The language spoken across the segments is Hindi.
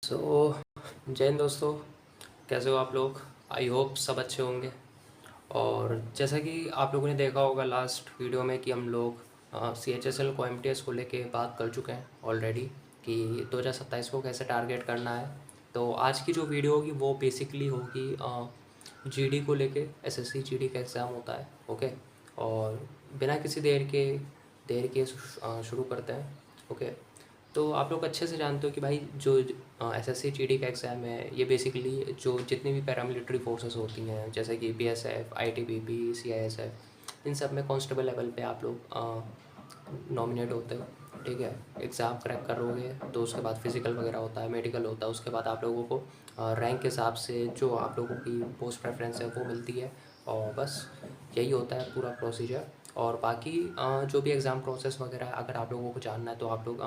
सो जय हिंद दोस्तों, कैसे हो आप लोग। आई होप सब अच्छे होंगे। और जैसा कि आप लोगों ने देखा होगा लास्ट वीडियो में कि हम लोग CHSL को MTS को लेके बात कर चुके हैं ऑलरेडी कि 2027 को कैसे टारगेट करना है। तो आज की जो वीडियो होगी वो बेसिकली होगी GD को लेके। SSC GD का एग्ज़ाम होता है, ओके। और बिना किसी देर के शुरू करते हैं, ओके। तो आप लोग अच्छे से जानते हो कि भाई जो SSC GD का एग्ज़ाम है ये बेसिकली जो जितनी भी पैरामिलिट्री फोर्सेस होती हैं जैसे कि BSF, ITBP, CISF, इन सब में कांस्टेबल लेवल पे आप लोग नॉमिनेट होते हो, ठीक है। एग्ज़ाम क्रैक करोगे तो उसके बाद फिज़िकल वगैरह होता है, मेडिकल होता है, उसके बाद आप लोगों को रैंक के हिसाब से जो आप लोगों की पोस्ट प्रेफरेंस है वो मिलती है। और बस यही होता है पूरा प्रोसीजर। और बाकी जो भी एग्ज़ाम प्रोसेस वगैरह अगर आप लोगों को जानना है तो आप लोग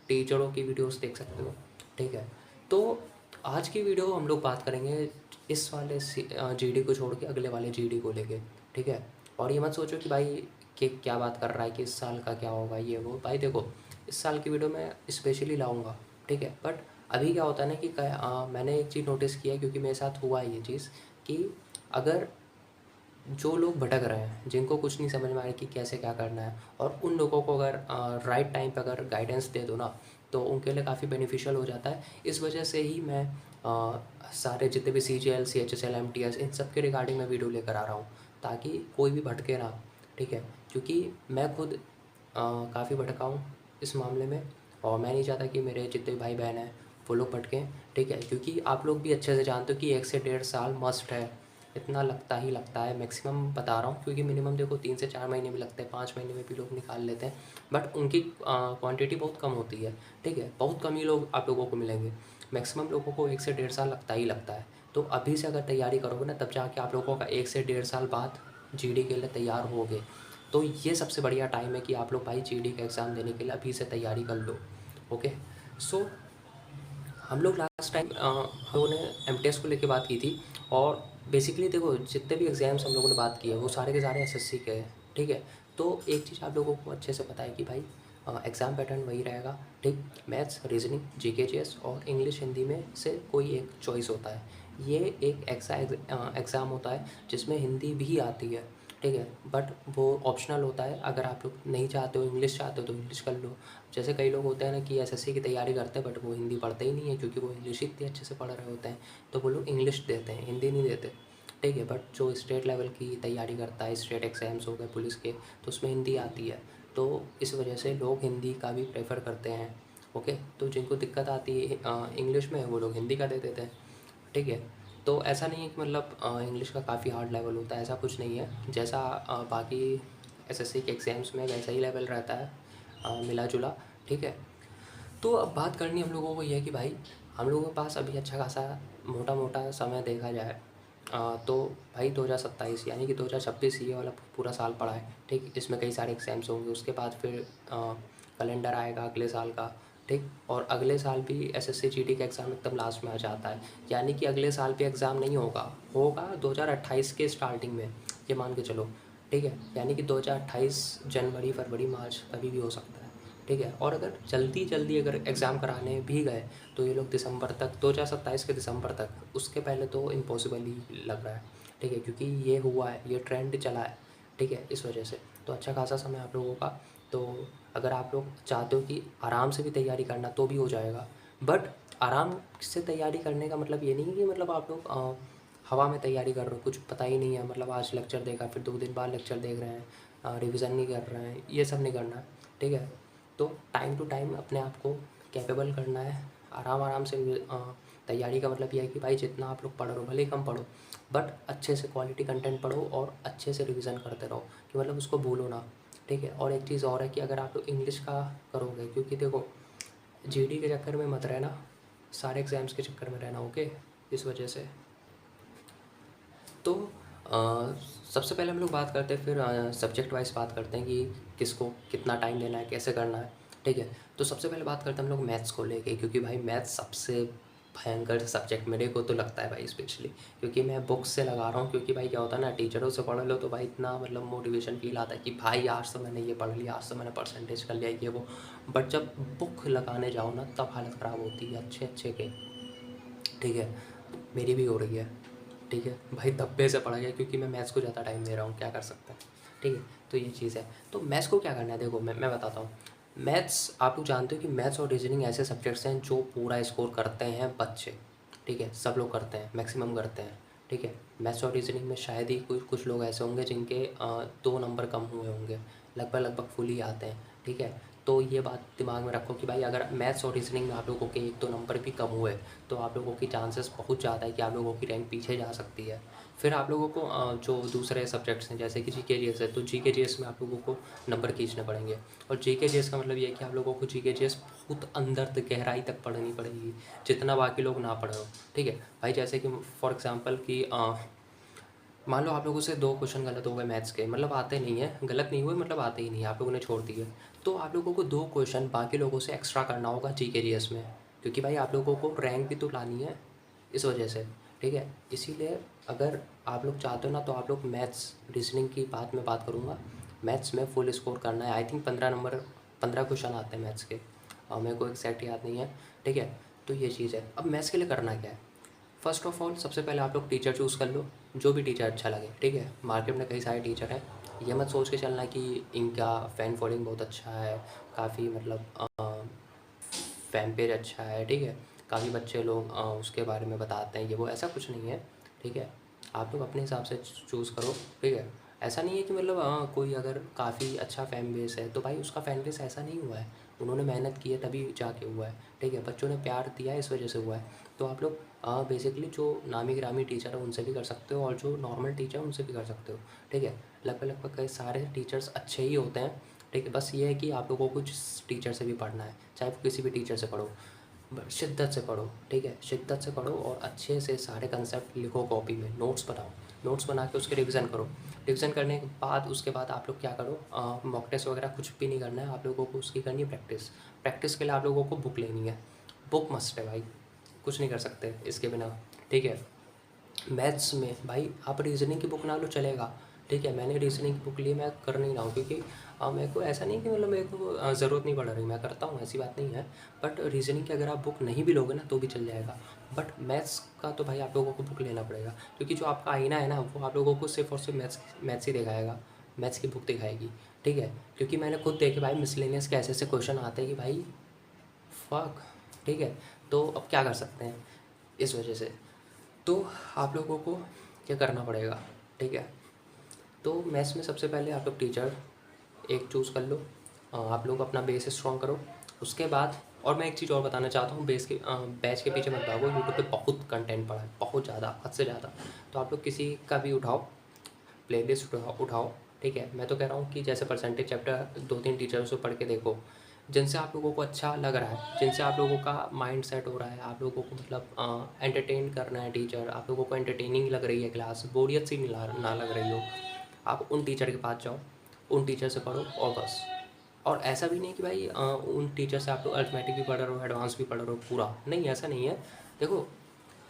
टीचरों की वीडियोस देख सकते हो, ठीक है। तो आज की वीडियो हम लोग बात करेंगे इस वाले GD को छोड़ के अगले वाले GD को लेके, ठीक है। और ये मत सोचो कि भाई कि क्या बात कर रहा है कि इस साल का क्या होगा ये वो। भाई देखो, इस साल की वीडियो मैं स्पेशली लाऊंगा, ठीक है। बट अभी क्या होता है ना कि मैंने एक चीज़ नोटिस किया है क्योंकि मेरे साथ हुआ है ये चीज़ कि अगर जो लोग भटक रहे हैं, जिनको कुछ नहीं समझ में आ रहा कि कैसे क्या करना है, और उन लोगों को अगर राइट टाइम पे अगर गाइडेंस दे दो ना तो उनके लिए काफ़ी बेनिफिशियल हो जाता है। इस वजह से ही मैं सारे जितने भी CGL, CHSL, MTS इन सब के रिगार्डिंग मैं वीडियो लेकर आ रहा हूँ ताकि कोई भी भटके ना, ठीक है। क्योंकि मैं खुद काफ़ी भटका हूँ इस मामले में, और मैं नहीं चाहता कि मेरे जितने भाई बहन हैं वो लोग भटकें, ठीक है। क्योंकि आप लोग भी अच्छे से जानते हो कि 1 से 1.5 साल मस्ट है, इतना लगता ही लगता है। मैक्सिमम बता रहा हूँ क्योंकि मिनिमम देखो 3 से 4 महीने भी लगते हैं, 5 महीने में भी लोग निकाल लेते हैं। बट उनकी क्वांटिटी बहुत कम होती है, ठीक है। बहुत कम ही लोग आप लोगों को मिलेंगे। मैक्सिमम लोगों को 1 से 1.5 साल लगता ही लगता है। तो अभी से अगर तैयारी करोगे ना तब जाके आप लोगों का 1 से 1.5 साल बाद GD के लिए तैयार होगे। तो ये सबसे बढ़िया टाइम है कि आप लोग भाई GD का एग्ज़ाम देने के लिए अभी से तैयारी कर लो, ओके। सो हम लोग लास्ट टाइम हम लोगों ने MTS को लेके बात की थी। और बेसिकली देखो जितने भी एग्ज़ाम्स हम लोगों ने बात की है वो सारे के सारे SSC के हैं, ठीक है। तो एक चीज़ आप लोगों को अच्छे से पता है कि भाई एग्ज़ाम पैटर्न वही रहेगा, ठीक। मैथ्स, रीजनिंग, GK GS और इंग्लिश हिंदी में से कोई एक चॉइस होता है। ये एक ऐसा एग्ज़ाम होता है जिसमें हिंदी भी आती है, ठीक है। बट वो ऑप्शनल होता है, अगर आप लोग नहीं चाहते हो, इंग्लिश चाहते हो तो इंग्लिश कर लो। जैसे कई लोग होते हैं ना कि SSC की तैयारी करते हैं बट वो हिंदी पढ़ते ही नहीं है क्योंकि वो इंग्लिश इतने अच्छे से पढ़ रहे होते हैं, तो वो लोग इंग्लिश देते हैं, हिंदी नहीं देते, ठीक है। बट जो स्टेट लेवल की तैयारी करता है, स्टेट एग्ज़ाम्स हो गए पुलिस के, तो उसमें हिंदी आती है। तो इस वजह से लोग हिंदी का भी प्रेफर करते हैं, ओके। तो जिनको दिक्कत आती है इंग्लिश में वो लोग हिंदी का दे देते हैं, ठीक है। तो ऐसा नहीं है कि मतलब इंग्लिश का काफ़ी हार्ड लेवल होता है, ऐसा कुछ नहीं है। जैसा बाकी SSC के एग्ज़ाम्स में वैसा ही लेवल रहता है, मिला जुला, ठीक है। तो अब बात करनी हम लोगों को ये है कि भाई हम लोगों के पास अभी अच्छा खासा मोटा मोटा समय देखा जाए तो भाई 2027 यानी कि 2026 ये वाला पूरा साल पड़ा है, ठीक। इसमें कई सारे एग्ज़ाम्स होंगे, उसके बाद फिर कैलेंडर आएगा अगले साल का, ठीक। और अगले साल भी SSC GD का एग्ज़ाम एकदम लास्ट में आ जाता है, यानी कि अगले साल भी एग्ज़ाम नहीं होगा, होगा 2028 के स्टार्टिंग में, ये मान के चलो, ठीक है। यानी कि 2028 जनवरी, फरवरी, मार्च कभी भी हो सकता है, ठीक है। और अगर जल्दी जल्दी अगर एग्ज़ाम कराने भी गए तो ये लोग दिसंबर तक, 2027 के दिसंबर तक, उसके पहले तो इम्पॉसिबल ही लग रहा है, ठीक है। क्योंकि ये हुआ है, ये ट्रेंड चला है, ठीक है। इस वजह से तो अच्छा खासा समय आप लोगों का। तो अगर आप लोग चाहते हो कि आराम से भी तैयारी करना तो भी हो जाएगा। बट आराम से तैयारी करने का मतलब ये नहीं कि मतलब आप लोग हवा में तैयारी कर रहे हो, कुछ पता ही नहीं है, मतलब आज लेक्चर देखा फिर 2 दिन बाद लेक्चर देख रहे हैं, रिवीजन नहीं कर रहे हैं, ये सब नहीं करना है, ठीक है। तो टाइम टू टाइम अपने आप को कैपेबल करना है, आराम आराम से तैयारी का मतलब यह है कि भाई जितना आप लोग पढ़ रहे हो भले ही कम पढ़ो बट अच्छे से क्वालिटी कंटेंट पढ़ो और अच्छे से रिवीजन करते रहो कि मतलब उसको भूलो ना, ठीक है। और एक चीज़ और है कि अगर आप लोग इंग्लिश का करोगे, क्योंकि देखो GD के चक्कर में मत रहना, सारे एग्ज़ाम्स के चक्कर में रहना, ओके। इस वजह से तो सबसे पहले हम लोग बात करते हैं, फिर सब्जेक्ट वाइज बात करते हैं कि किसको कितना टाइम देना है, कैसे करना है, ठीक है। तो सबसे पहले बात करते हैं हम लोग मैथ्स को लेके, क्योंकि भाई मैथ्स सबसे भयंकर सब्जेक्ट मेरे को तो लगता है भाई, स्पेशली क्योंकि मैं बुक्स से लगा रहा हूँ। क्योंकि भाई क्या होता है ना, टीचरों से पढ़ लो तो भाई इतना मतलब मोटिवेशन फील आता है कि भाई आज तो मैंने ये पढ़ लिया, आज तो मैंने परसेंटेज कर लिया ये वो। बट जब बुक लगाने जाओ ना तब हालत ख़राब होती है अच्छे अच्छे के। ठीक है, मेरी भी हो रही है। ठीक है भाई, धब्बे से पढ़ गया क्योंकि मैं मैथ्स को ज़्यादा टाइम दे रहा हूँ, क्या कर सकते हैं। ठीक है, तो ये चीज़ है। तो मैथ्स को क्या करना है, देखो मैं बताता हूँ। मैथ्स आप लोग जानते हो कि मैथ्स और रीजनिंग ऐसे सब्जेक्ट्स हैं जो पूरा स्कोर करते हैं बच्चे। ठीक है, सब लोग करते हैं, मैक्सिमम करते हैं। ठीक है, मैथ्स और रीजनिंग में शायद ही कुछ कुछ लोग ऐसे होंगे जिनके 2 नंबर कम हुए होंगे, लगभग लगभग फुल ही आते हैं। ठीक है, तो ये बात दिमाग में रखो कि भाई अगर मैथ्स और रीजनिंग में आप लोगों के 1-2 नंबर भी कम हुए तो आप लोगों की चांसेस बहुत ज़्यादा है कि आप लोगों की रैंक पीछे जा सकती है। फिर आप लोगों को जो दूसरे सब्जेक्ट्स हैं जैसे कि जीके जीएस है, तो जीके जीएस में आप लोगों को नंबर खींचने पड़ेंगे। और जीके जीएस का मतलब ये है कि आप लोगों को जीके जीएस बहुत अंदर तक, गहराई तक पढ़नी पड़ेगी, जितना बाकी लोग ना पढ़े हो। ठीक है भाई, जैसे कि फॉर एग्जांपल कि मान लो आप लोगों से 2 क्वेश्चन गलत हो गए मैथ्स के, मतलब आते नहीं है, गलत नहीं हुए मतलब आते ही नहीं, आप लोगों ने छोड़ दिए। तो आप लोगों को 2 क्वेश्चन बाकी लोगों से एक्स्ट्रा करना होगा जीके जीएस में, क्योंकि भाई आप लोगों को रैंक भी तो लानी है इस वजह से। ठीक है, इसीलिए अगर आप लोग चाहते हो ना तो आप लोग मैथ्स रीजनिंग की बात मैं बात करूँगा। मैथ्स में फुल स्कोर करना है। आई थिंक 15 नंबर, 15 क्वेश्चन आते हैं मैथ्स के, और मेरे को एग्जैक्ट याद नहीं है। ठीक है, तो ये चीज़ है। अब मैथ्स के लिए करना क्या है, फ़र्स्ट ऑफ़ ऑल सबसे पहले आप लोग टीचर चूज़ कर लो, जो भी टीचर अच्छा लगे। ठीक है, मार्केट में कई सारे टीचर हैं, ये मत सोच के चलना कि इनका फ़ैन फॉलोइंग बहुत अच्छा है, काफ़ी मतलब फ़ैन पेज अच्छा है। ठीक है, काफ़ी बच्चे लोग उसके बारे में बताते हैं, ये वो, ऐसा कुछ नहीं है। ठीक है, आप लोग अपने हिसाब से चूज़ करो। ठीक है, ऐसा नहीं है कि मतलब कोई अगर काफ़ी अच्छा फ़ैन बेस है तो भाई उसका फ़ैन बेस ऐसा नहीं हुआ है, उन्होंने मेहनत की है तभी जाके हुआ है। ठीक है, बच्चों ने प्यार दिया है इस वजह से हुआ है। तो आप लोग बेसिकली जो नामी गिरामी टीचर है उनसे भी कर सकते हो, और जो नॉर्मल टीचर है उनसे भी कर सकते हो। ठीक है, लगभग लगभग कई सारे टीचर्स अच्छे ही होते हैं। ठीक है, बस ये है कि आप लोगों को जिस टीचर से भी पढ़ना है, चाहे वो किसी भी टीचर से पढ़ो, शिद्दत से पढ़ो। ठीक है, शिद्दत से पढ़ो और अच्छे से सारे कंसेप्ट लिखो, कॉपी में नोट्स बनाओ, नोट्स बना के उसके रिवीजन करो। रिवीजन करने के बाद उसके बाद आप लोग क्या करो, मॉक टेस्ट वगैरह कुछ भी नहीं करना है, आप लोगों को उसकी करनी है प्रैक्टिस। प्रैक्टिस के लिए आप लोगों को बुक लेनी है, बुक मस्ट है भाई, कुछ नहीं कर सकते इसके बिना। ठीक है, मैथ्स में भाई आप रीजनिंग की बुक ना लो चलेगा। ठीक है, मैंने रीजनिंग की बुक ली, मैं कर नहीं रहा हूँ क्योंकि मेरे को ऐसा नहीं कि मतलब मेरे को ज़रूरत नहीं पड़ रही, मैं करता हूँ, ऐसी बात नहीं है। बट रीजनिंग की अगर आप बुक नहीं भी लोगे ना तो भी चल जाएगा। बट मैथ्स का तो भाई आप लोगों को बुक लेना पड़ेगा, क्योंकि जो आपका आईना है ना वो आप लोगों को सिर्फ और सिर्फ मैथ्स ही दिखाएगा, मैथ्स की बुक दिखाएगी। ठीक है, क्योंकि मैंने खुद देखे भाई मिसलेनियस के ऐसे ऐसे क्वेश्चन आते हैं कि भाई फक। ठीक है, तो अब क्या कर सकते हैं इस वजह से। तो आप लोगों को क्या करना पड़ेगा। ठीक है, तो मैथ्स में सबसे पहले आप लोग टीचर एक चूज़ कर लो, आप लोग अपना बेस स्ट्रॉन्ग करो। उसके बाद, और मैं एक चीज़ और बताना चाहता हूँ, बैच के पीछे मत भागो, यूट्यूब पे बहुत कंटेंट पड़ा है, बहुत ज़्यादा, हद से ज़्यादा। तो आप लोग किसी का भी उठाओ, प्लेलिस्ट उठाओ। ठीक है, मैं तो कह रहा हूँ कि जैसे परसेंटेज चैप्टर 2-3 टीचरों से पढ़ के देखो, जिनसे आप लोगों को अच्छा लग रहा है, जिनसे आप लोगों का माइंड सेट हो रहा है, आप लोगों को मतलब एंटरटेन करना है टीचर, आप लोगों को एंटरटेनिंग लग रही है क्लास, बोरियत सी ना लग रही हो, आप उन टीचर के पास जाओ, उन टीचर से पढ़ो और बस। और ऐसा भी नहीं कि भाई उन टीचर से आप लोग अर्थमेटिक भी पढ़ रहे हो, एडवांस भी पढ़ रहे हो, पूरा नहीं, ऐसा नहीं है। देखो,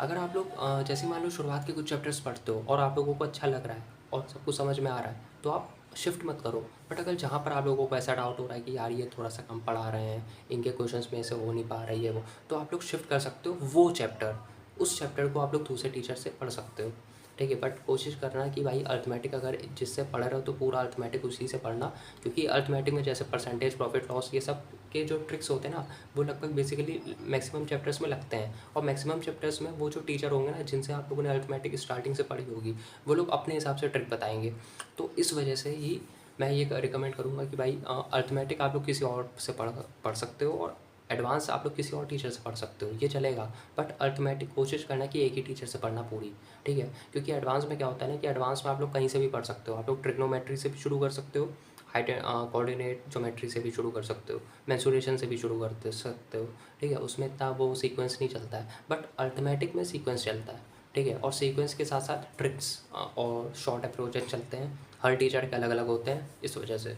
अगर आप लोग जैसे मान लो शुरुआत के कुछ चैप्टर्स पढ़ते हो और आप लोगों को अच्छा लग रहा है और सब कुछ समझ में आ रहा है तो आप शिफ्ट मत करो। बट अगर जहाँ पर आप लोगों को ऐसा डाउट हो रहा है कि यार ये थोड़ा सा कम पढ़ा रहे हैं, इनके क्वेश्चंस में से हो नहीं पा रही है वो, तो आप लोग शिफ्ट कर सकते हो वो चैप्टर, उस चैप्टर को आप लोग दूसरे टीचर से पढ़ सकते हो। ठीक है, बट कोशिश करना कि भाई अर्थमेटिक अगर जिससे पढ़ रहे हो तो पूरा अर्थमेटिक उसी से पढ़ना, क्योंकि अर्थमेटिक में जैसे परसेंटेज, प्रॉफिट लॉस, ये सब के जो ट्रिक्स होते हैं ना वो लगभग बेसिकली मैक्सिमम चैप्टर्स में लगते हैं। और मैक्सिमम चैप्टर्स में वो जो टीचर होंगे ना जिनसे आप लोगों ने अर्थमेटिक स्टार्टिंग से पढ़ी होगी, वो लोग अपने हिसाब से ट्रिक बताएंगे। तो इस वजह से ही मैं ये रिकमेंड करूँगा कि भाई अर्थमेटिक आप लोग किसी और से पढ़ सकते हो, और एडवांस आप लोग किसी और टीचर से पढ़ सकते हो, ये चलेगा। बट अर्थमेटिक कोशिश करना कि एक ही टीचर से पढ़ना पूरी। ठीक है, क्योंकि एडवांस में क्या होता है ना कि एडवांस में आप लोग कहीं से भी पढ़ सकते हो, आप लोग ट्रिग्नोमेट्री से भी शुरू कर सकते हो, हाइट कोऑर्डिनेट ज्योमेट्री से भी शुरू कर सकते हो, मेंसुरेशन से भी शुरू कर सकते हो। ठीक है, उसमें इतना वो सीक्वेंस नहीं चलता है, बट अर्थमेटिक में सीक्वेंस चलता है। ठीक है, और सीक्वेंस के साथ साथ ट्रिक्स और शॉर्ट अप्रोचेस चलते हैं, हर टीचर के अलग अलग होते हैं। इस वजह से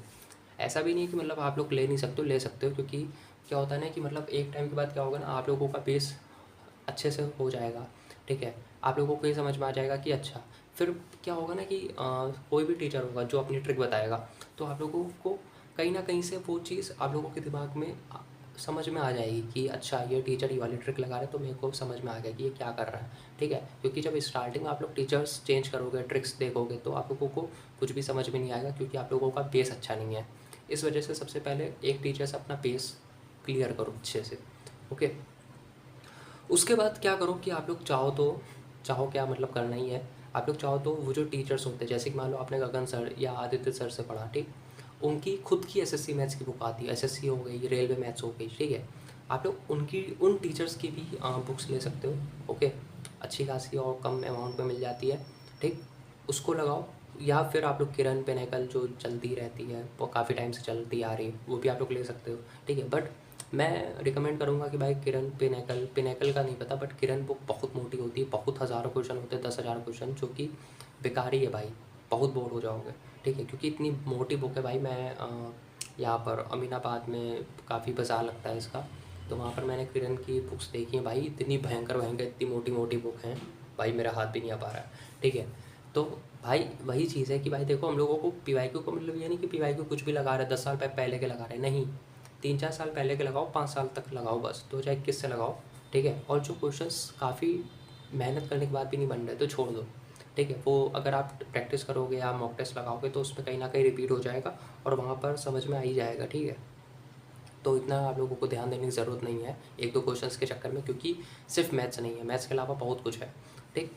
ऐसा भी नहीं कि मतलब आप लोग ले नहीं सकते हो, ले सकते हो, क्योंकि क्या होता है ना कि मतलब एक टाइम के बाद क्या होगा ना, आप लोगों का बेस अच्छे से हो जाएगा, ठीक है। आप लोगों को ये समझ में आ जाएगा कि अच्छा, फिर क्या होगा ना कि कोई भी टीचर होगा जो अपनी ट्रिक बताएगा, तो आप लोगों को कहीं ना कहीं से वो चीज़ आप लोगों के दिमाग में समझ में आ जाएगी कि अच्छा ये टीचर ये वाली ट्रिक लगा रहे हैं, तो मेरे को समझ में आ गया कि ये क्या कर रहा है, ठीक है। क्योंकि जब स्टार्टिंग में आप लोग टीचर्स चेंज करोगे, ट्रिक्स देखोगे, तो आप लोगों को कुछ भी समझ में नहीं आएगा, क्योंकि आप लोगों का बेस अच्छा नहीं है। इस वजह से सबसे पहले एक टीचर से अपना बेस क्लियर करो अच्छे से, ओके। उसके बाद क्या करो कि आप लोग चाहो क्या, मतलब करना ही है, आप लोग चाहो तो वो जो टीचर्स होते हैं, जैसे कि मान लो आपने गगन सर या आदित्य सर से पढ़ा, ठीक, उनकी खुद की एसएससी मैथ्स की बुक आती है, एसएससी हो गई, रेलवे मैथ्स हो गई, ठीक है। आप लोग उनकी उन टीचर्स की भी बुक्स ले सकते हो, ओके। अच्छी खासी और कम अमाउंट में मिल जाती है, ठीक। उसको लगाओ, या फिर आप लोग किरण पेनेकल जो चलती रहती है, वो काफ़ी टाइम से चलती आ रही है, वो भी आप लोग ले सकते हो, ठीक है। बट मैं रिकमेंड करूँगा कि भाई किरण पिनेकल का नहीं पता, बट किरण बुक बहुत मोटी होती है, बहुत हज़ारों क्वेश्चन होते हैं, 10,000 क्वेश्चन, जो कि बेकार ही है भाई, बहुत बोर हो जाओगे, ठीक है। क्योंकि इतनी मोटी बुक है भाई। मैं यहाँ पर अमीनाबाद में काफ़ी बाज़ार लगता है इसका, तो वहाँ पर मैंने किरण की बुक्स देखी हैं भाई, इतनी भयंकर भयंकर, इतनी मोटी मोटी बुक हैं भाई, मेरा हाथ भी नहीं आ पा रहा है, ठीक है। तो भाई वही चीज़ है कि भाई देखो, हम लोगों को पीवाईक्यू को मतलब ये नहीं कि पीवाईक्यू कुछ भी लगा रहे हैं, 10 साल पहले के लगा रहे हैं, नहीं, 3-4 साल पहले के लगाओ, 5 साल तक लगाओ, बस 2021 से लगाओ, ठीक है। और जो क्वेश्चंस काफ़ी मेहनत करने के बाद भी नहीं बन रहे तो छोड़ दो, ठीक है। वो अगर आप प्रैक्टिस करोगे या मॉक टेस्ट लगाओगे तो उसमें कहीं ना कहीं रिपीट हो जाएगा और वहाँ पर समझ में आ ही जाएगा, ठीक है। तो इतना आप लोगों को ध्यान देने की ज़रूरत नहीं है एक दो क्वेश्चंस के चक्कर में, क्योंकि सिर्फ मैथ्स नहीं है, मैथ्स के अलावा बहुत कुछ है, ठीक।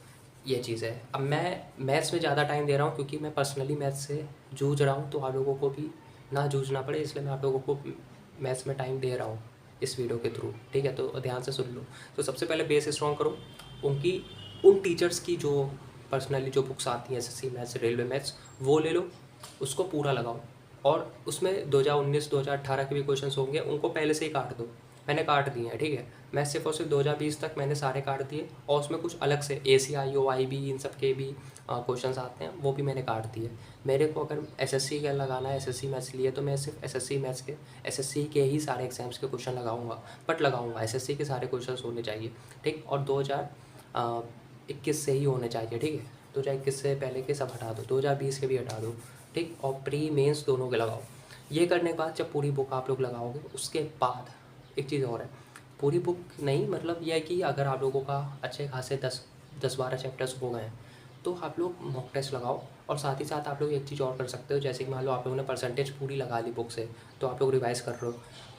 ये चीज़ है। अब मैं मैथ्स में ज़्यादा टाइम दे रहा हूँ क्योंकि मैं पर्सनली मैथ्स से जूझ रहा हूँ, तो आप लोगों को भी ना जूझना पड़े, इसलिए मैं आप लोगों को मैथ्स में टाइम दे रहा हूँ इस वीडियो के थ्रू, ठीक है। तो ध्यान से सुन लो। तो सबसे पहले बेस स्ट्रॉन्ग करो, उनकी उन टीचर्स की जो पर्सनली जो बुक्स आती हैं, एसएससी मैथ्स, रेलवे मैथ्स, वो ले लो, उसको पूरा लगाओ। और उसमें 2019 2018 के भी क्वेश्चंस होंगे, उनको पहले से ही काट दो। मैंने काट दिए हैं, ठीक है। मैं सिर्फ और सिर्फ 2020 तक मैंने सारे काट दिए, और उसमें कुछ अलग से ACI OIB इन सब के भी क्वेश्चंस आते हैं, वो भी मैंने काट दिए। मेरे को अगर एसएससी का लगाना है, एसएससी मैथ्स लिए, तो मैं सिर्फ एसएससी मैथ्स के, एसएससी के ही सारे एग्जाम्स के क्वेश्चन लगाऊंगा, बट लगाऊंगा एसएससी के सारे क्वेश्चन होने चाहिए, ठीक। और 2021 से ही होने चाहिए, ठीक है। 2021 से पहले के सब हटा दो, 2020 के भी हटा दो, ठीक। और प्री मेंस दोनों के लगाओ। ये करने के बाद जब पूरी बुक आप लोग लगाओगे, उसके बाद एक चीज़ और है, पूरी बुक नहीं, मतलब यह है कि अगर आप लोगों का अच्छे खासे 10-12 चैप्टर्स हो गए हैं, तो आप लोग मॉक टेस्ट लगाओ। और साथ ही साथ आप लोग एक चीज़ और कर सकते हो, जैसे कि मान लो आप लोगों ने परसेंटेज पूरी लगा ली बुक से, तो आप लोग रिवाइज़ कर रहे हो,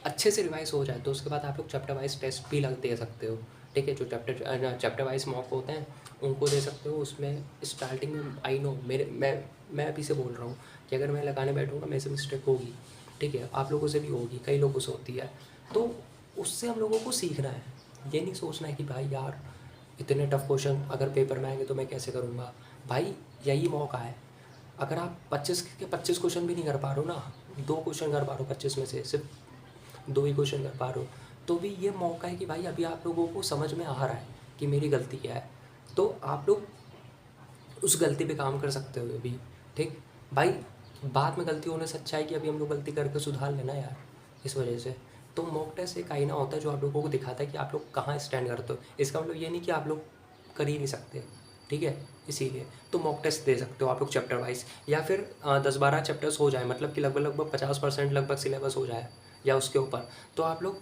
अच्छे से रिवाइज़ हो जाए तो उसके बाद आप लोग चैप्टर वाइज टेस्ट भी दे सकते हो, ठीक है। जो चैप्टर वाइज मॉक होते हैं उनको दे सकते हो। उसमें स्टार्टिंग में आई नो मैं अभी से बोल रहा हूँ कि अगर मैं लगाने बैठूँगा मेरे से मिस्टेक होगी, ठीक है, आप लोगों से भी होगी, कई लोगों से होती है, तो उससे हम लोगों को सीखना है। ये नहीं सोचना है कि भाई यार इतने टफ क्वेश्चन अगर पेपर में आएंगे तो मैं कैसे करूँगा। भाई यही मौका है, अगर आप 25 के 25 क्वेश्चन भी नहीं कर पा रहे हो ना, 2 क्वेश्चन कर पा रहे हो 25 में से, सिर्फ 2 ही क्वेश्चन कर पा रहे हो, तो भी ये मौका है कि भाई अभी आप लोगों को समझ में आ रहा है कि मेरी गलती क्या है, तो आप लोग उस गलती पे काम कर सकते हो अभी, ठीक। भाई बाद में गलती होने से अच्छा है कि अभी हम लोग गलती करके सुधार लेना यार। इस वजह से तो मॉक टेस्ट एक आईना होता है जो आप लोगों को दिखाता है कि आप लोग कहाँ स्टैंड करते हो। इसका मतलब ये नहीं कि आप लोग कर ही नहीं सकते, ठीक है। इसीलिए तो मॉक टेस्ट दे सकते हो आप लोग चैप्टर वाइज, या फिर 10-12 चैप्टर्स हो जाए, मतलब कि लगभग लगभग 50% लगभग सिलेबस हो जाए या उसके ऊपर, तो आप लोग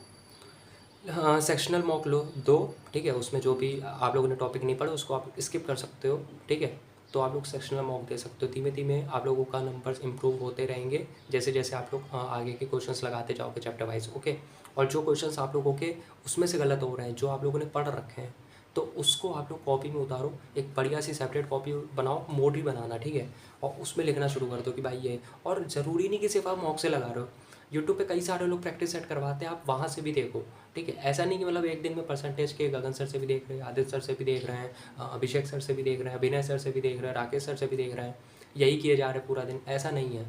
हाँ सेक्शनल मॉक लो दो, ठीक है। उसमें जो भी आप लोगों ने टॉपिक नहीं पढ़ा उसको आप स्किप कर सकते हो, ठीक है। तो आप लोग सेक्शनल मॉक दे सकते हो, धीमे धीमे आप लोगों का नंबर्स इंप्रूव होते रहेंगे जैसे जैसे आप लोग आगे के क्वेश्चंस लगाते जाओगे चैप्टर वाइज, ओके। और जो क्वेश्चंस आप लोगों के उसमें से गलत हो रहे हैं, जो आप लोगों ने पढ़ रखे हैं, तो उसको आप लोग कॉपी में उतारो, एक बढ़िया सी सेपरेट कॉपी बनाओ, मोटी बनाना, ठीक है। और उसमें लिखना शुरू कर दो कि भाई ये, और ज़रूरी नहीं कि सिर्फ आप मॉक से लगा रहे हो, यूट्यूब पे कई सारे लोग प्रैक्टिस सेट करवाते हैं, आप वहाँ से भी देखो, ठीक है। ऐसा नहीं कि मतलब एक दिन में परसेंटेज के गगन सर से भी देख रहे हैं, आदित्य सर से भी देख रहे हैं, अभिषेक सर से भी देख रहे हैं, अभिनय सर से भी देख रहे हैं, राकेश सर से भी देख रहे हैं, यही किए जा रहे हैं पूरा दिन, ऐसा नहीं है।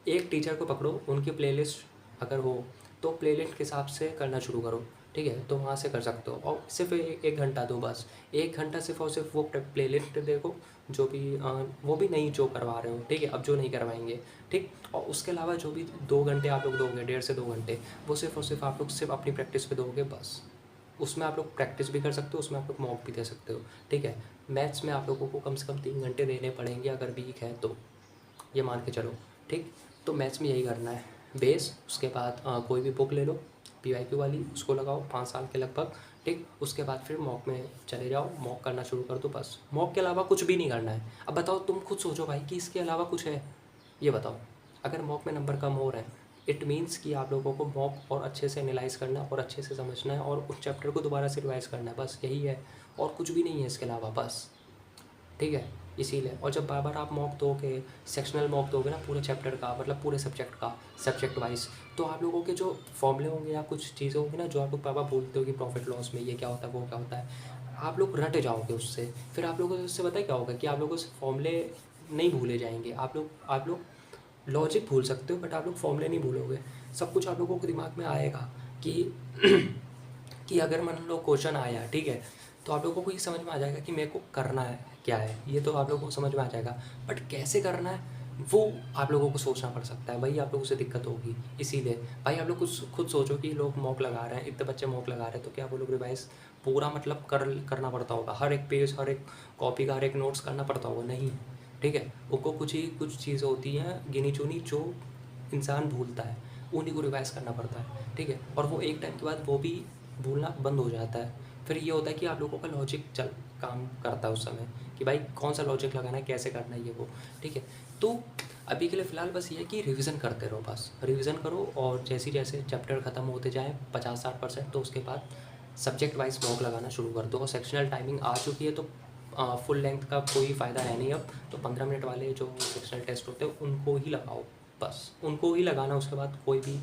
एक टीचर को पकड़ो, उनकी प्लेलिस्ट अगर हो तो प्लेलिस्ट के हिसाब से करना शुरू करो, ठीक है। तो वहाँ से कर सकते हो, और सिर्फ एक घंटा दो, बस 1 घंटा सिर्फ और सिर्फ वो प्लेलिस्ट देखो, जो भी वो भी नहीं जो करवा रहे हो, ठीक है, अब जो नहीं करवाएंगे, ठीक। और उसके अलावा जो भी 2 घंटे आप लोग दोगे, 1.5 से 2 घंटे, वो सिर्फ और सिर्फ आप लोग सिर्फ अपनी प्रैक्टिस पे दोगे, बस उसमें आप लोग प्रैक्टिस भी कर सकते हो, उसमें आप लोग मॉक भी दे सकते हो, ठीक है। मैथ्स में आप लोगों को कम से कम 3 घंटे देने पड़ेंगे अगर वीक है तो, ये मान के चलो, ठीक। तो मैथ्स में यही करना है बेस। उसके बाद कोई भी बुक ले लो PYQ वाली, उसको लगाओ 5 साल के लगभग, ठीक। उसके बाद फिर मॉक में चले जाओ, मॉक करना शुरू कर दो, बस मॉक के अलावा कुछ भी नहीं करना है। अब बताओ, तुम खुद सोचो भाई कि इसके अलावा कुछ है, ये बताओ। अगर मॉक में नंबर कम हो रहे हैं, इट मीन्स कि आप लोगों को मॉक और अच्छे से एनालाइज करना है और अच्छे से समझना है और उस चैप्टर को दोबारा से रिवाइज करना है, बस यही है, और कुछ भी नहीं है इसके अलावा, बस, ठीक है। इसीलिए, और जब बार बार आप मॉक दोगे, सेक्शनल मॉक दोगे ना पूरे चैप्टर का, मतलब पूरे सब्जेक्ट का, सब्जेक्ट वाइज, तो आप लोगों के जो फॉर्मूले होंगे या कुछ चीज़ें होंगी ना जो आप लोग बार बार बोलते हो कि प्रॉफिट लॉस में ये क्या होता है वो क्या होता है, आप लोग रट जाओगे उससे। फिर आप लोगों को उससे पता है क्या होगा कि आप लोगों से फॉर्मूले नहीं भूले जाएंगे। आप लोग लॉजिक भूल सकते हो बट आप लोग फॉर्मूले नहीं भूलोगे। सब कुछ आप लोगों को दिमाग में आएगा कि कि अगर मान लो क्वेश्चन आया, ठीक है, तो आप लोगों को ये समझ में आ जाएगा कि मेरे को करना है क्या है, ये तो आप लोगों को समझ में आ जाएगा, बट कैसे करना है वो आप लोगों को सोचना पड़ सकता है, वही आप लोगों से दिक्कत होगी। इसीलिए भाई आप लोग खुद सोचो कि लोग मॉक लगा रहे हैं, इतने बच्चे मॉक लगा रहे हैं, तो क्या वो लोग रिवाइज पूरा मतलब करना पड़ता होगा, हर एक पेज, हर एक कॉपी का हर एक नोट्स करना पड़ता होगा? नहीं, ठीक है। उनको कुछ चीज़ें होती हैं गिनी चुनी जो इंसान भूलता है, उन्हीं को रिवाइज करना पड़ता है, ठीक है। और वो एक टाइम के बाद वो भी भूलना बंद हो जाता है। फिर ये होता है कि आप लोगों का लॉजिक चल काम करता है उस समय कि भाई कौन सा लॉजिक लगाना है, कैसे करना है, ये वो, ठीक है। तो अभी के लिए फ़िलहाल बस ये है कि रिवीजन करते रहो, बस रिवीजन करो, और जैसे जैसे चैप्टर ख़त्म होते जाएँ 50-60%, तो उसके बाद सब्जेक्ट वाइज मॉक लगाना शुरू कर दो। और सेक्शनल टाइमिंग आ चुकी है तो फुल लेंथ का कोई फ़ायदा है नहीं अब, तो 15 मिनट वाले जो सेक्शनल टेस्ट होते हैं उनको ही लगाओ, बस उनको ही लगाना, उसके बाद कोई भी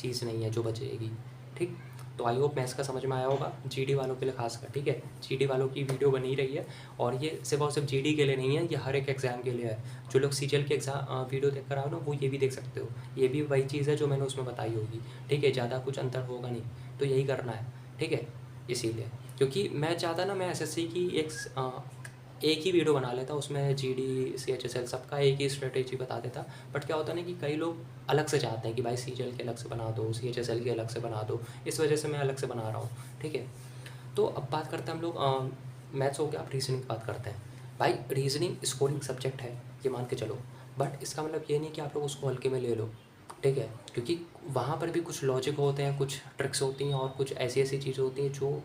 चीज़ नहीं है जो बचेगी, ठीक। तो आई होप मैथ्स का समझ में आया होगा, GD वालों के लिए खासकर, ठीक है। GD वालों की वीडियो बनी रही है, और ये सिर्फ और सिर्फ GD के लिए नहीं है, ये हर एक एग्ज़ाम के लिए है। जो लोग CGL के एग्ज़ाम वीडियो देख कर आओ ना, वो ये भी देख सकते हो, ये भी वही चीज़ है जो मैंने उसमें बताई होगी, ठीक है। ज़्यादा कुछ अंतर होगा नहीं, तो यही करना है, ठीक है। इसीलिए, क्योंकि मैं चाहता ना मैं SSC की एक ही वीडियो बना लेता, उसमें GD CHSL सबका एक ही स्ट्रेटेजी बता देता। बट क्या होता है ना कि कई लोग अलग से चाहते हैं कि भाई CGL के अलग से बना दो, CHSL के अलग से बना दो, इस वजह से मैं अलग से बना रहा हूँ, ठीक है। तो अब बात करते हैं हम लोग मैथ्स हो गया, अब रीजनिंग की बात करते हैं। भाई रीजनिंग स्कोरिंग सब्जेक्ट है, ये मान के चलो, बट इसका मतलब ये नहीं कि आप लोग उसको हल्के में ले लो, ठीक है। क्योंकि वहाँ पर भी कुछ लॉजिक होते हैं, कुछ ट्रिक्स होती हैं, और कुछ ऐसी ऐसी चीज़ें होती हैं जो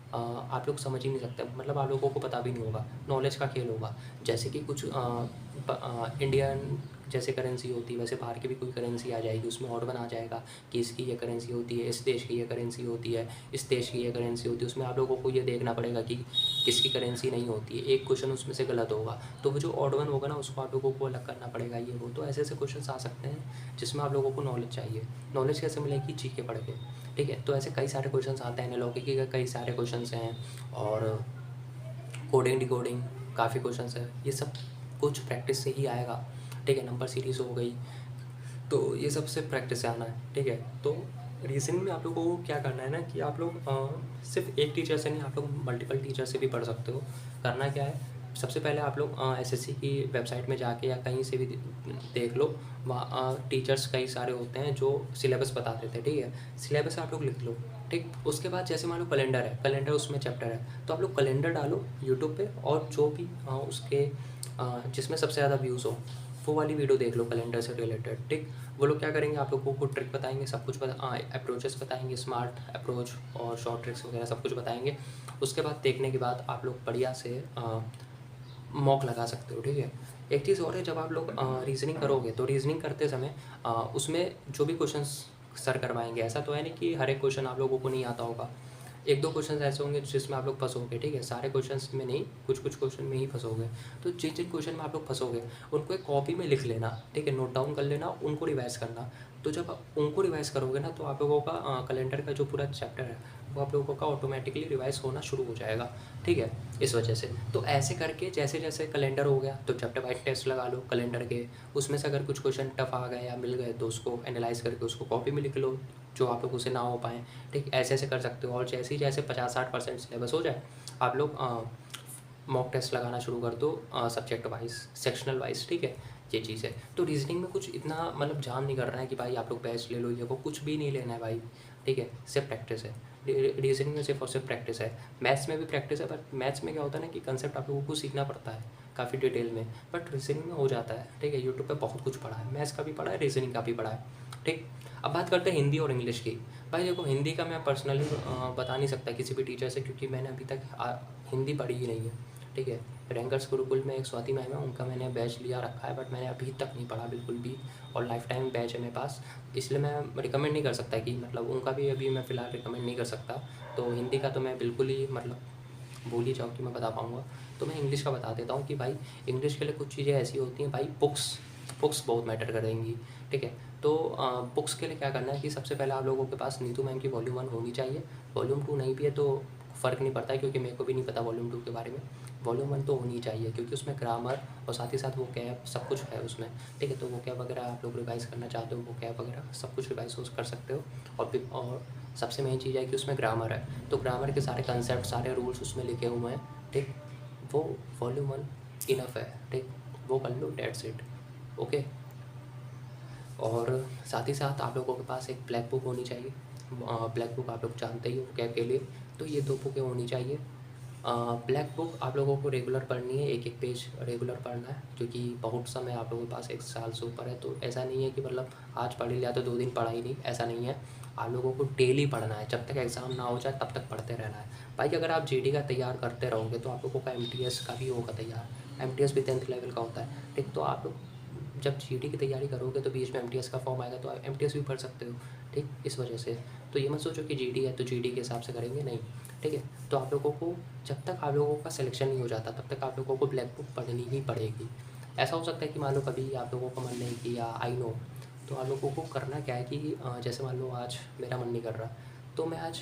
आप लोग समझ ही नहीं सकते, मतलब आप लोगों को पता भी नहीं होगा, नॉलेज का खेल होगा। जैसे कि कुछ इंडियन जैसे करेंसी होती है, वैसे बाहर की भी कोई करेंसी आ जाएगी, उसमें ऑड बना जाएगा कि इसकी ये करेंसी होती है, इस देश की ये करेंसी होती है, इस देश की ये करेंसी होती है। उसमें आप लोगों को ये देखना पड़ेगा कि किसकी करेंसी नहीं होती है, एक क्वेश्चन उसमें से गलत होगा, तो वो जो ऑड वन होगा ना उसको आप लोगों को अलग करना पड़ेगा, ये वो। तो ऐसे ऐसे क्वेश्चन आ सकते हैं जिसमें आप लोगों को नॉलेज चाहिए। नॉलेज कैसे मिलेगी? GK पढ़ के, ठीक है। तो ऐसे कई सारे क्वेश्चंस आते हैं, एनालॉगी के कई सारे क्वेश्चंस हैं, और कोडिंग डिकोडिंग काफ़ी क्वेश्चंस हैं। ये सब कुछ प्रैक्टिस से ही आएगा, ठीक है। नंबर सीरीज़ हो गई, तो ये सब से प्रैक्टिस से आना है, ठीक है। तो रीजनिंग में आप लोगों को क्या करना है ना कि आप लोग सिर्फ एक टीचर से नहीं, आप लोग मल्टीपल टीचर से भी पढ़ सकते हो। करना क्या है, सबसे पहले आप लोग SSC की वेबसाइट में जाके या कहीं से भी देख लो, वहाँ टीचर्स कई सारे होते हैं जो सिलेबस बता देते हैं, ठीक है। सिलेबस आप लोग लिख लो, ठीक। उसके बाद जैसे मान लो कैलेंडर है, कैलेंडर उसमें चैप्टर है, तो आप लोग कैलेंडर डालो यूट्यूब पे, और जो भी उसके जिसमें सबसे ज़्यादा व्यूज़ हो वो वाली वीडियो देख लो कैलेंडर से रिलेटेड, ठीक। वो लोग क्या करेंगे, आप लोगों को ट्रिक बताएंगे, सब कुछ अप्रोचेस बताएंगे, स्मार्ट अप्रोच और शॉर्ट ट्रिक्स वगैरह सब कुछ बताएंगे। उसके बाद देखने के बाद आप लोग बढ़िया से मॉक लगा सकते हो, ठीक है। एक चीज़ और है, जब आप लोग रीजनिंग करोगे तो रीजनिंग करते समय उसमें जो भी क्वेश्चंस सर करवाएंगे, ऐसा तो है नहीं कि हर एक क्वेश्चन आप लोगों को नहीं आता होगा। एक दो क्वेश्चन ऐसे होंगे जिसमें आप लोग फंसोगे, ठीक है। सारे क्वेश्चंस में नहीं, कुछ कुछ क्वेश्चन में ही फंसोगे। तो जिन जिन क्वेश्चन में आप लोग फंसोगे उनको एक कॉपी में लिख लेना, ठीक है, नोट डाउन कर लेना, उनको रिवाइज़ करना। तो जब आप उनको रिवाइज़ करोगे ना, तो आप लोगों का कैलेंडर का जो पूरा चैप्टर है वो आप लोगों का ऑटोमेटिकली रिवाइज़ होना शुरू हो जाएगा, ठीक है। इस वजह से तो ऐसे करके जैसे जैसे कैलेंडर हो गया तो चैप्टर वाइज टेस्ट लगा लो कैलेंडर के, उसमें से अगर कुछ क्वेश्चन टफ आ गए या मिल गए तो उसको एनालाइज करके उसको कॉपी में लिख लो, जो आप लोगों से ना हो पाएँ, ठीक। ऐसे ऐसे कर सकते हो। और जैसे ही जैसे 50-60% सिलेबस हो जाए, आप लोग मॉक टेस्ट लगाना शुरू कर दो सब्जेक्ट वाइज, सेक्शनल वाइज, ठीक है। ये चीज़ है। तो रीजनिंग में कुछ इतना मतलब जाम नहीं कर रहा है कि भाई आप लोग बैच ले लो, ये वो कुछ भी नहीं लेना है भाई, ठीक है। सिर्फ प्रैक्टिस है, रीजनिंग में सिर्फ और सिर्फ प्रैक्टिस है। मैथ्स में भी प्रैक्टिस है, बट मैथ्स में क्या होता है ना कि कंसेप्ट आप लोगों को सीखना पड़ता है काफ़ी डिटेल में, बट रीजनिंग में हो जाता है। ठीक है, यूट्यूब पे बहुत कुछ पढ़ा है, मैथ्स का भी पढ़ा है, रीजनिंग का भी पढ़ा है। ठीक, अब बात करते हैं हिंदी और इंग्लिश की। भाई देखो, हिंदी का मैं पर्सनली बता नहीं सकता किसी भी टीचर से, क्योंकि मैंने अभी तक हिंदी पढ़ी ही नहीं है। ठीक है, रैंकर्स गुरुकुल में एक स्वाति मैम है, उनका मैंने बैच लिया रखा है, बट मैंने अभी तक नहीं पढ़ा बिल्कुल भी, और लाइफ टाइम बैच है मेरे पास, इसलिए मैं रिकमेंड नहीं कर सकता कि मतलब उनका भी अभी मैं फ़िलहाल रिकमेंड नहीं कर सकता। तो हिंदी का तो मैं बिल्कुल ही मतलब भूल ही जाओ कि मैं बता पाऊँगा। तो मैं इंग्लिश का बता देता हूँ कि भाई इंग्लिश के लिए कुछ चीज़ें ऐसी होती हैं भाई, बुक्स बहुत मैटर करेंगी। ठीक है, तो बुक्स के लिए क्या करना है कि सबसे पहले आप लोगों के पास नीतू मैम की वॉल्यूम 1 होनी चाहिए। वॉल्यूम 2 नहीं भी है तो फ़र्क नहीं पड़ता है, क्योंकि मेरे को भी नहीं पता वॉल्यूम 2 के बारे में। वॉल्यूम 1 तो होनी चाहिए, क्योंकि उसमें ग्रामर और साथ ही साथ वो कैब सब कुछ है उसमें। ठीक है, तो वो कैब वगैरह आप लोग रिवाइज़ करना चाहते हो, वो कैब वगैरह सब कुछ रिवाइज़ कर सकते हो। और सबसे मेन चीज़ है कि उसमें ग्रामर है, तो ग्रामर के सारे कंसेप्ट, सारे रूल्स उसमें लिखे हुए हैं। ठीक, वो वॉल्यूम 1 इनफ है। ठीक, वो कर लो, डेट्स इट। ओके, और साथ ही साथ आप लोगों के पास एक ब्लैक बुक होनी चाहिए। ब्लैक बुक आप लोग जानते ही हो कैब के लिए, तो ये 2 बुकें होनी चाहिए। ब्लैक बुक आप लोगों को रेगुलर पढ़नी है, एक एक पेज रेगुलर पढ़ना है, क्योंकि बहुत समय आप लोगों के पास 1 साल से ऊपर है, तो ऐसा नहीं है कि मतलब आज पढ़ लिया तो 2 दिन पढ़ा ही नहीं, ऐसा नहीं है। आप लोगों को डेली पढ़ना है, जब तक एग्ज़ाम ना हो जाए तब तक पढ़ते रहना है। भाई अगर आप जीडी का तैयार करते रहोगे तो आप लोगों का एमटीएस का भी होगा तैयार। एमटीएस भी 10th लेवल का होता है। ठीक, तो आप लोग जब जीडी की तैयारी करोगे तो बीच में एमटीएस का फॉर्म आएगा, तो आप एमटीएस भी पढ़ सकते हो। ठीक, इस वजह से तो ये मत सोचो कि जीडी है तो जीडी के हिसाब से करेंगे, नहीं। ठीक है, तो आप लोगों को जब तक आप लोगों का सिलेक्शन नहीं हो जाता तब तक आप लोगों को ब्लैक बुक पढ़नी ही पड़ेगी। ऐसा हो सकता है कि मान लो कभी आप लोगों का मन नहीं किया, आई नो, तो आप लोगों को करना क्या है कि जैसे मान लो आज मेरा मन नहीं कर रहा, तो मैं आज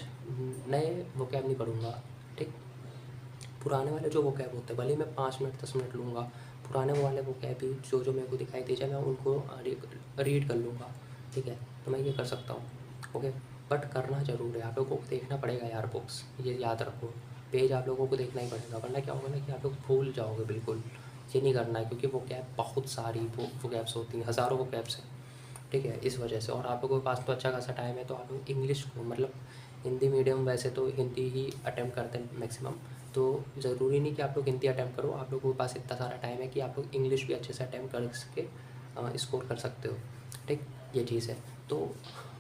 नए वोकैब नहीं पढ़ूँगा। ठीक, पुराने वाले जो वोकैब होते हैं, भले ही मैं 5 मिनट 10 मिनट लूँगा, पुराने वाले वोकैब भी जो मेरे को दिखाई दे जाए मैं उनको रीड कर लूँगा। ठीक है, तो मैं ये कर सकता हूँ। ओके, बट करना ज़रूर है, आप लोगों को देखना पड़ेगा यार बुक्स, ये याद रखो। पेज आप लोगों को देखना ही पड़ेगा, वरना क्या होगा ना कि आप लोग भूल जाओगे बिल्कुल। ये नहीं करना है, क्योंकि वोकैब बहुत सारी वोकैब्स होती हैं, हज़ारों वोकैब्स हैं। ठीक है, इस वजह से, और आप लोगों के पास तो अच्छा खासा टाइम है, तो आप लोग इंग्लिश को मतलब हिंदी मीडियम वैसे तो हिंदी ही अटेम्प्ट करते हैं मैक्सिमम, तो ज़रूरी नहीं कि आप लोग हिंदी अटेम्प्ट करो, आप लोगों के पास इतना सारा टाइम है कि आप लोग इंग्लिश भी अच्छे से अटेम्प्ट कर सके, स्कोर कर सकते हो। ठीक, ये चीज़ है। तो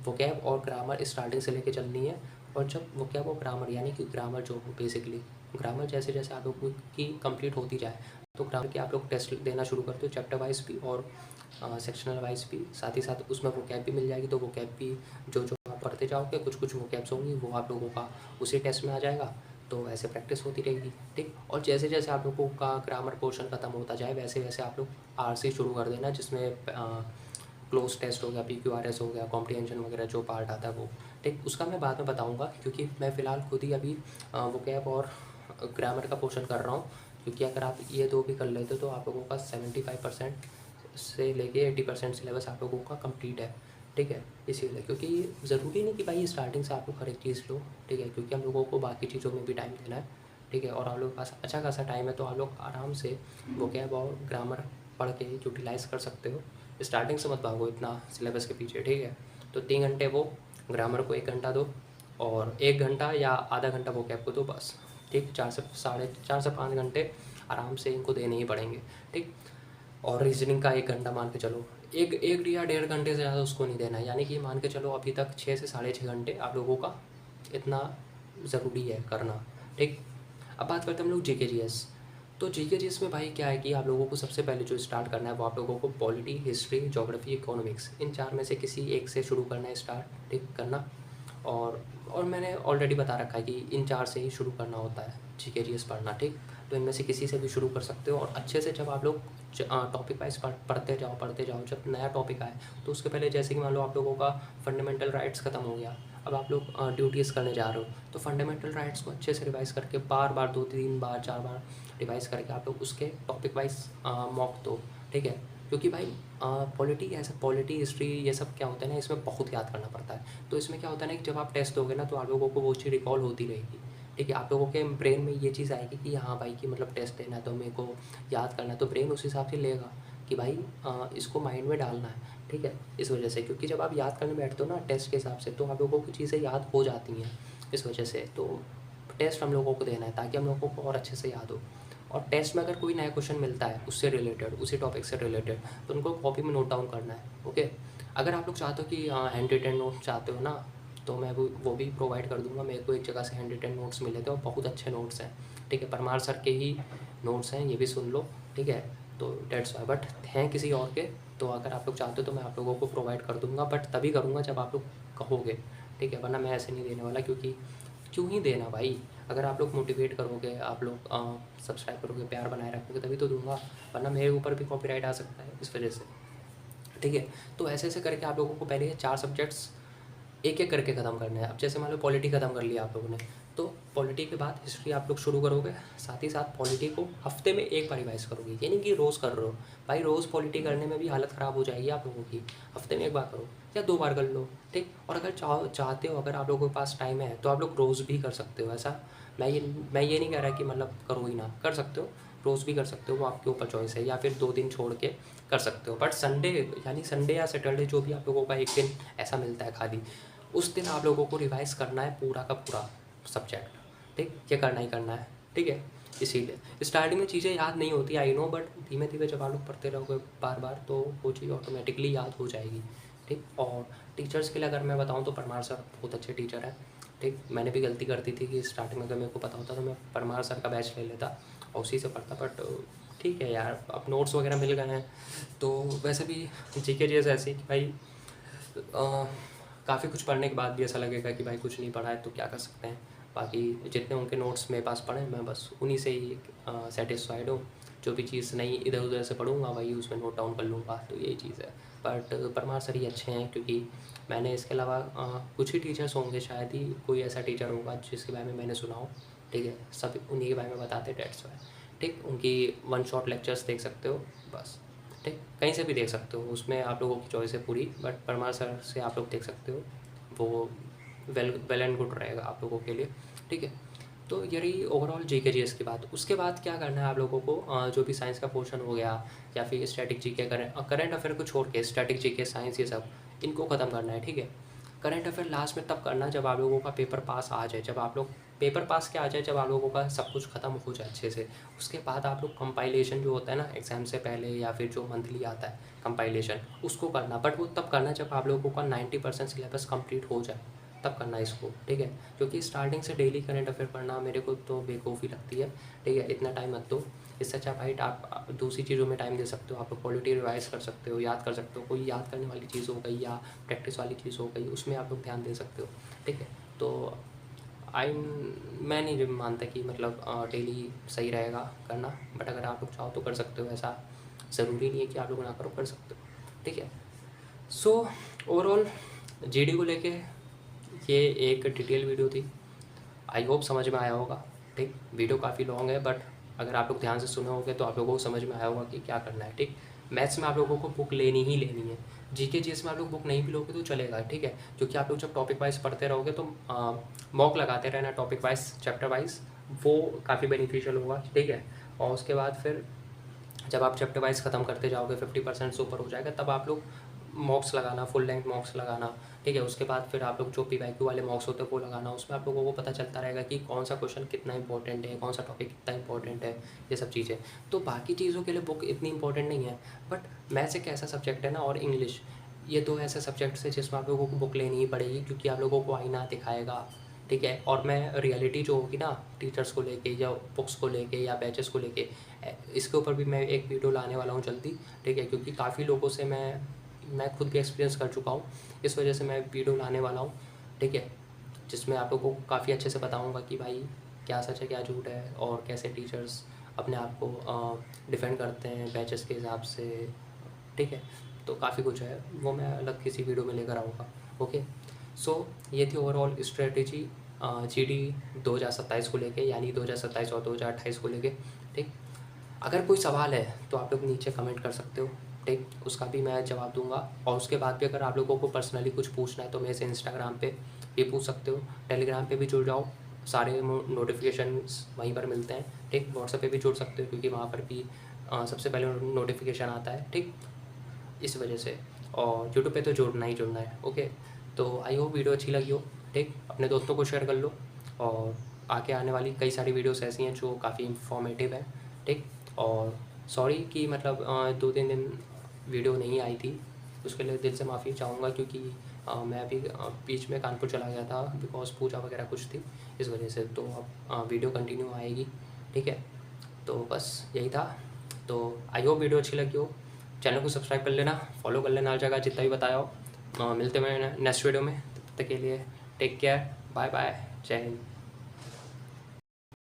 वोकैब और ग्रामर स्टार्टिंग से लेके चलनी है, और जब वोकैब और ग्रामर यानी कि ग्रामर जो हो बेसिकली, ग्रामर जैसे जैसे आप लोगों की कंप्लीट होती जाए तो ग्रामर के आप लोग टेस्ट देना शुरू करते हो, चैप्टर वाइज भी और सेक्शनल वाइज भी। साथ ही साथ उसमें वोकैब भी मिल जाएगी, तो वोकैब भी जो जो आप पढ़ते जाओगे, कुछ कुछ वोकैब्स होंगी वो आप लोगों का उसी टेस्ट में आ जाएगा, तो ऐसे प्रैक्टिस होती रहेगी। ठीक, और जैसे जैसे आप लोगों का ग्रामर पोर्शन ख़त्म होता जाए वैसे वैसे आप लोग आरसी शुरू कर देना, जिसमें क्लोज टेस्ट हो गया, पीक्यूआरएस हो गया, कॉम्प्रिहेंशन वगैरह जो पार्ट आता है वो। ठीक, उसका मैं बाद में बताऊँगा, क्योंकि मैं फ़िलहाल खुद ही अभी वोकैब और ग्रामर का पोर्शन कर रहा हूँ, क्योंकि अगर आप ये 2 भी कर लेते हो तो आप लोगों का 75% से लेके 80% सिलेबस आप लोगों का कंप्लीट है। ठीक है, इसीलिए, क्योंकि ज़रूरी नहीं कि भाई स्टार्टिंग से आप लोग हर एक चीज़ लो। ठीक है, क्योंकि हम लोगों को बाकी चीज़ों में भी टाइम देना है। ठीक है, और आप लोगों के पास अच्छा खासा टाइम है, तो आप लोग आराम से वोकैब और ग्रामर पढ़ के यूटिलाइज़ कर सकते हो। स्टार्टिंग से मत भागो इतना सिलेबस के पीछे। ठीक है, तो 3 घंटे वो ग्रामर को 1 घंटा दो, और 1 घंटा या आधा घंटा वोकैब को दो बस। ठीक, 4 से 5 घंटे आराम से इनको देने ही पड़ेंगे। ठीक, और रीजनिंग का 1 घंटा मान के चलो, एक या 1.5 घंटे से ज़्यादा उसको नहीं देना है, यानी कि मान के चलो अभी तक 6 से साढ़े 6 घंटे आप लोगों का इतना ज़रूरी है करना। ठीक, अब बात करते हैं हम लोग जीके जीएस। तो जीके जीएस में भाई क्या है कि आप लोगों को सबसे पहले जो स्टार्ट करना है वो आप लोगों को पॉलिटी, हिस्ट्री, ज्योग्राफी, इकोनॉमिक्स, इन 4 में से किसी एक से शुरू करना है, स्टार्ट ठीक करना। और मैंने ऑलरेडी बता रखा है कि इन 4 से ही शुरू करना होता है जीके जीएस पढ़ना। ठीक, तो इनमें से किसी से भी शुरू कर सकते हो, और अच्छे से जब आप लोग टॉपिक वाइज पढ़ते जाओ, जब नया टॉपिक आए तो उसके पहले, जैसे कि मान लो आप लोगों का फंडामेंटल राइट्स ख़त्म हो गया, अब आप लोग ड्यूटीज़ करने जा रहे हो, तो फंडामेंटल राइट्स को अच्छे से रिवाइज़ करके बार बार 2-3 बार 4 बार रिवाइज़ करके आप लोग उसके टॉपिक वाइज मॉक दो। ठीक है, क्योंकि भाई पॉलिटी हिस्ट्री ये सब क्या होता है ना, इसमें बहुत याद करना पड़ता है। तो इसमें क्या होता है ना कि जब आप टेस्ट दोगे ना तो आप लोगों को वो चीज़ रिकॉल होती रहेगी। ठीक है, आप लोगों के ब्रेन में ये चीज़ आएगी कि हाँ भाई कि मतलब टेस्ट देना है तो मेरे को याद करना है, तो ब्रेन उस हिसाब से लेगा कि भाई इसको माइंड में डालना है। ठीक है, इस वजह से, क्योंकि जब आप याद करने बैठते हो ना टेस्ट के हिसाब से, तो आप लोगों को चीज़ें याद हो जाती हैं। इस वजह से तो टेस्ट हम लोगों को देना है ताकि हम लोगों को और अच्छे से याद हो। और टेस्ट में अगर कोई नया क्वेश्चन मिलता है उससे रिलेटेड, उसी टॉपिक से रिलेटेड, तो उनको कॉपी में नोट डाउन करना है। ओके, अगर आप लोग चाहते हो कि हैंड रिटन नोट्स चाहते हो ना, तो मैं वो भी प्रोवाइड कर दूंगा। मेरे को एक जगह से हैंड रिटन नोट्स मिले थे और बहुत अच्छे नोट्स हैं, ठीक है, परमार सर के ही नोट्स हैं, ये भी सुन लो, ठीक है। तो डेट्स वाई, बट हैं किसी और के, तो अगर आप लोग चाहते हो तो मैं आप लोगों को प्रोवाइड कर दूंगा, बट तभी करूँगा जब आप लोग कहोगे, ठीक है, वरना मैं ऐसे नहीं देने वाला, क्योंकि क्यों ही देना भाई। अगर आप लोग मोटिवेट करोगे, आप लोग सब्सक्राइब करोगे, प्यार बनाए रखोगे, तभी तो दूंगा, वरना मेरे ऊपर भी कॉपीराइट आ सकता है इस वजह से, ठीक है। तो ऐसे ऐसे करके आप लोगों को पहले ये 4 सब्जेक्ट्स एक एक करके ख़त्म करना है। अब जैसे मान लो पॉलिटी ख़त्म कर लिया आप लोगों ने, तो पॉलिटी के बाद हिस्ट्री आप लोग शुरू करोगे। साथ ही साथ पॉलिटी को हफ्ते में एक बार रिवाइज़ करोगे, ये नहीं कि रोज़ कर रहे हो भाई, रोज़ पॉलिटी करने में भी हालत ख़राब हो जाएगी आप लोगों की। हफ्ते में एक बार करो या 2 बार कर लो, ठीक। और अगर चाहते हो, अगर आप लोगों के पास टाइम है, तो आप लोग रोज़ भी कर सकते हो। ऐसा मैं ये नहीं कह रहा कि मतलब करो ही ना, कर सकते हो, रोज़ भी कर सकते हो, वो आपके ऊपर चॉइस है, या फिर 2 दिन छोड़ के कर सकते हो। बट संडे, यानी संडे या सैटरडे, जो भी आप लोगों का एक दिन ऐसा मिलता है खाली, उस दिन आप लोगों को रिवाइज करना है पूरा का पूरा सब्जेक्ट, ठीक, ये करना ही करना है, ठीक है। इसीलिए स्टार्टिंग में चीज़ें याद नहीं होती, आई नो, बट धीमे धीमे जब आप लोग पढ़ते रहोगे बार बार, तो वो चीज़ ऑटोमेटिकली याद हो जाएगी, ठीक। और टीचर्स के लिए अगर मैं बताऊँ तो परमार सर बहुत अच्छे टीचर हैं, ठीक। मैंने भी गलती करती थी कि स्टार्टिंग में अगर मेरे को पता होता तो मैं परमार सर का बैच ले लेता और उसी से पढ़ता, बट ठीक है यार, अब नोट्स वगैरह मिल गए हैं। तो वैसे भी जीके जैसे ऐसे कि भाई काफ़ी कुछ पढ़ने के बाद भी ऐसा लगेगा कि भाई कुछ नहीं पढ़ा है तो क्या कर सकते हैं। बाकी जितने उनके नोट्स मेरे पास पढ़े, मैं बस उन्हीं से ही सेटिस्फाइड हूँ। जो भी चीज़ नहीं इधर उधर से पढ़ूंगा वही उसमें नोट डाउन कर लूँगा, तो यही चीज़ है। बट परमार सर ही अच्छे हैं, क्योंकि मैंने इसके अलावा कुछ ही टीचर्स होंगे, शायद ही कोई ऐसा टीचर होगा जिसके बारे में मैंने सुना हो, ठीक है। सब उन्हीं के बारे में बताते, डेट्स वाई, ठीक। उनकी 1 शॉट लेक्चर्स देख सकते हो बस, ठीक। कहीं से भी देख सकते हो, उसमें आप लोगों की चॉइस है पूरी, बट परमार सर से आप लोग देख सकते हो, वो वेल एंड गुड रहेगा आप लोगों के लिए, ठीक है। तो ये रही ओवरऑल जीके जीएस की बात। उसके बाद क्या करना है आप लोगों को, जो भी साइंस का पोर्शन हो गया, या फिर स्टैटिक जीके, करंट अफेयर को छोड़ के स्टैटिक जीके, साइंस, ये सब इनको ख़त्म करना है, ठीक है। करंट अफेयर लास्ट में तब करना जब आप लोगों का पेपर पास आ जाए, जब आप लोग पेपर पास क्या आ जाए, जब आप लोगों का सब कुछ ख़त्म हो जाए अच्छे से। उसके बाद आप लोग कंपाइलेशन जो होता है ना एग्ज़ाम से पहले, या फिर जो मंथली आता है कंपाइलेशन, उसको करना। बट वो तब करना जब आप लोगों का 90% सिलेबस कंप्लीट हो जाए, तब करना इसको, ठीक है। क्योंकि स्टार्टिंग से डेली करंट अफेयर पढ़ना मेरे को तो बेवकूफ़ी लगती है, ठीक है। इतना टाइम मत दो, इससे अच्छा भाई आप दूसरी चीज़ों में टाइम दे सकते हो। आप लोग पॉलिटी रिवाइज कर सकते हो, याद कर सकते हो, कोई याद करने वाली चीज़ हो गई या प्रैक्टिस वाली चीज़ हो गई, उसमें आप लोग ध्यान दे सकते हो, ठीक है। तो मैं नहीं मानता कि मतलब डेली सही रहेगा करना, बट अगर आप लोग चाहो तो कर सकते हो, ऐसा ज़रूरी नहीं है कि आप लोग ना करो, कर सकते हो, ठीक है। सो ओवरऑल जीडी को लेके ये एक डिटेल वीडियो थी, आई होप समझ में आया होगा, ठीक। वीडियो काफ़ी लॉन्ग है, बट अगर आप लोग ध्यान से सुने होंगे तो आप लोगों को समझ में आया होगा कि क्या करना है, ठीक। मैथ्स में आप लोगों को बुक लेनी ही लेनी है। जीके जीएस में आप लोग बुक नहीं भी लोगे तो चलेगा, ठीक है, क्योंकि आप लोग जब टॉपिक वाइज पढ़ते रहोगे तो मॉक लगाते रहना टॉपिक वाइज, चैप्टर वाइज, वो काफ़ी बेनिफिशियल होगा, ठीक है। और उसके बाद फिर जब आप चैप्टर वाइज ख़त्म करते जाओगे, 50% से ऊपर हो जाएगा, तब आप लोग मॉक्स लगाना, फुल लेंथ मॉक्स लगाना, ठीक है। उसके बाद फिर आप लोग जो पीवाईक्यू वाले मॉक्स होते हैं वो लगाना, उसमें आप लोगों को पता चलता रहेगा कि कौन सा क्वेश्चन कितना इंपॉर्टेंट है, कौन सा टॉपिक कितना इंपॉर्टेंट है, ये सब चीज़ें। तो बाकी चीज़ों के लिए बुक इतनी इंपॉर्टेंट नहीं है, बट मैथ्स एक ऐसा सब्जेक्ट है ना, और इंग्लिश, ये 2 ऐसे सब्जेक्ट्स हैं जिसमें आप लोगों को बुक लेनी ही पड़ेगी, क्योंकि आप लोगों को आईना दिखाएगा, ठीक है। और मैं रियलिटी जो होगी ना टीचर्स को लेके, या बुक्स को लेके, या बैचेस को लेके, इसके ऊपर भी मैं एक वीडियो लाने वाला हूँ जल्दी, ठीक है। क्योंकि काफ़ी लोगों से मैं खुद भी एक्सपीरियंस कर चुका हूँ, इस वजह से मैं वीडियो लाने वाला हूँ, ठीक है, जिसमें आप लोगों को काफ़ी अच्छे से बताऊँगा कि भाई क्या सच है क्या झूठ है, और कैसे टीचर्स अपने आप को डिफेंड करते हैं बैचेस के हिसाब से, ठीक है। तो काफ़ी कुछ है, वो मैं अलग किसी वीडियो में लेकर आऊँगा, ओके। सो ये थी ओवरऑल स्ट्रेटेजी जीडी 2027 को लेके, यानी 2027 और 2028 को लेके, ठीक। अगर कोई सवाल है तो आप लोग नीचे कमेंट कर सकते हो, ठीक, उसका भी मैं जवाब दूंगा। और उसके बाद भी अगर आप लोगों को पर्सनली कुछ पूछना है तो मेरे से इंस्टाग्राम पे भी पूछ सकते हो, टेलीग्राम पे भी जुड़ जाओ, सारे नोटिफिकेशंस वहीं पर मिलते हैं, ठीक। व्हाट्सएप पे भी जुड़ सकते हो, क्योंकि वहाँ पर भी सबसे पहले नोटिफिकेशन आता है, ठीक, इस वजह से। और यूट्यूब पे तो जुड़ना ही जुड़ना है, ओके। तो आई होप वीडियो अच्छी लगी हो, ठीक, अपने दोस्तों को शेयर कर लो। और आगे आने वाली कई सारी वीडियोस ऐसी हैं जो काफ़ी इंफॉर्मेटिव हैं, ठीक। और सॉरी कि मतलब 2-3 दिन वीडियो नहीं आई थी, उसके लिए दिल से माफ़ी चाहूँगा, क्योंकि मैं अभी बीच में कानपुर चला गया था बिकॉज पूजा वगैरह कुछ थी इस वजह से। तो अब वीडियो कंटिन्यू आएगी, ठीक है। तो बस यही था। तो आई होप वीडियो अच्छी लगी हो। चैनल को सब्सक्राइब कर लेना, फॉलो कर लेना हर जगह जितना भी बताया हो। मिलते हैं नेक्स्ट वीडियो में, तब तक के लिए टेक केयर, बाय बाय, जय हिंद।